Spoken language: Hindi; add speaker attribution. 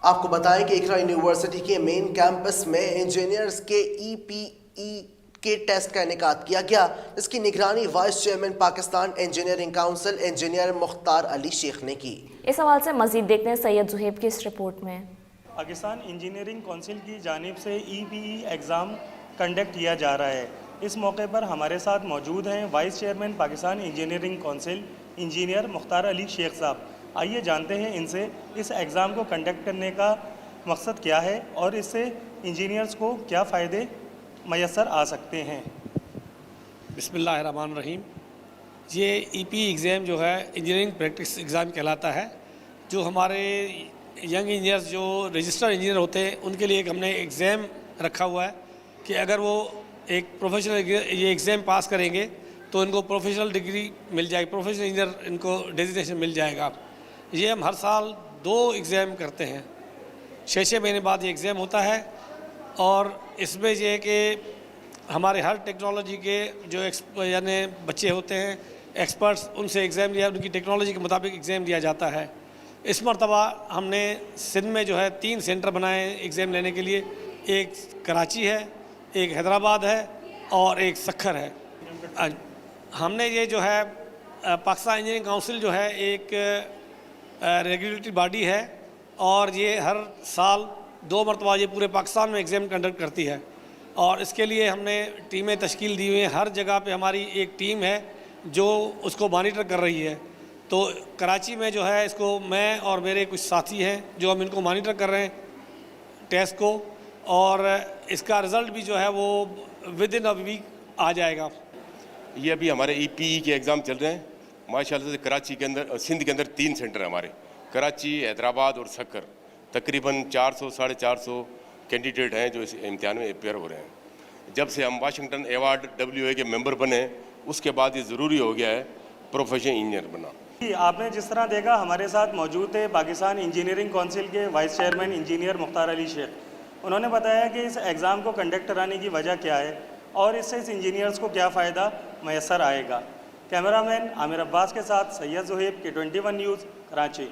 Speaker 1: आपको बताएं कि इकरा यूनिवर्सिटी के मेन कैंपस में इंजीनियर्स के EPE के टेस्ट का इनेकाद किया गया। इसकी निगरानी vice chairman Pakistan engineering council engineer Mukhtar Ali Sheikh ने की।
Speaker 2: इस हवाले से मजीद देखते हैं सैयद जुहैब की इस रिपोर्ट में।
Speaker 3: पाकिस्तान इंजीनियरिंग काउंसिल की जानिब से EPE एग्ज़ाम कंडक्ट किया जा रहा है। इस मौके पर हमारे साथ मौजूद हैं vice chairman Pakistan engineering council engineer Mukhtar Ali Sheikh sahab. आइए जानते हैं इनसे इस एग्ज़ाम को कंडक्ट करने का मकसद क्या है और इससे इंजीनियर्स को क्या फ़ायदे मैसर आ सकते हैं।
Speaker 4: बिस्मिल्लाहिर्रहमानिर्रहीम। ये EPE एग्ज़ाम जो है इंजीनियरिंग प्रैक्टिस एग्ज़ाम कहलाता है। जो हमारे यंग इंजीनियर्स जो रजिस्टर्ड इंजीनियर होते हैं उनके लिए एक हमने एग्ज़ाम रखा हुआ है कि अगर वो एक प्रोफेशनल ये एग्ज़ाम पास करेंगे तो इनको प्रोफेशनल डिग्री मिल जाएगी, प्रोफेशनल इंजीनियर इनको डेजिग्नेशन मिल जाएगा। ये हम हर साल 2 एग्ज़ाम करते हैं, 6 महीने बाद ये एग्ज़ाम होता है। और इसमें ये है कि हमारे हर टेक्नोलॉजी के जो यानी बच्चे होते हैं एक्सपर्ट्स, उनसे एग्ज़ाम लिया, उनकी टेक्नोलॉजी के मुताबिक एग्ज़ाम दिया जाता है। इस मरतबा हमने सिंध में जो है 3 सेंटर बनाए एग्ज़ाम लेने के लिए। एक कराची है, एक हैदराबाद है और एक सक्खर है। हमने ये जो है पाकिस्तान इंजीनियरिंग काउंसिल जो है एक रेगुलेटरी बॉडी है और ये हर साल 2 मरतबा ये पूरे पाकिस्तान में एग्ज़ाम कंडक्ट करती है। और इसके लिए हमने टीमें तश्कील दी हुई हैं। हर जगह पे हमारी एक टीम है जो उसको मॉनिटर कर रही है। तो कराची में जो है इसको मैं और मेरे कुछ साथी हैं जो हम इनको मॉनिटर कर रहे हैं टेस्ट को, और इसका रिज़ल्ट भी जो है वो विद इन अ वीक आ जाएगा।
Speaker 5: ये अभी हमारे EPE के एग्ज़ाम चल रहे हैं माशाल्लाह से। कराची के अंदर, सिंध के अंदर 3 सेंटर है हमारे, कराची, हैदराबाद और सक्कर। तकरीबन 400 साढ़े 400 कैंडिडेट हैं जो इस इम्तिहान में अपेयर हो रहे हैं। जब से हम वाशिंगटन अवार्ड WA के मेंबर बने उसके बाद ये ज़रूरी हो गया है प्रोफेशनल इंजीनियर बनना।
Speaker 3: आपने जिस तरह देखा हमारे साथ मौजूद थे पाकिस्तान इंजीनियरिंग काउंसिल के vice chairman engineer Mukhtar Ali Sheikh. उन्होंने बताया कि इस एग्ज़ाम को कंडक्ट कराने की वजह क्या है और इससे इस इंजीनियर्स को क्या फ़ायदा मैसर आएगा। कैमरामैन आमिर अब्बास के साथ सैयद जुहैब, K21 न्यूज़, कराची।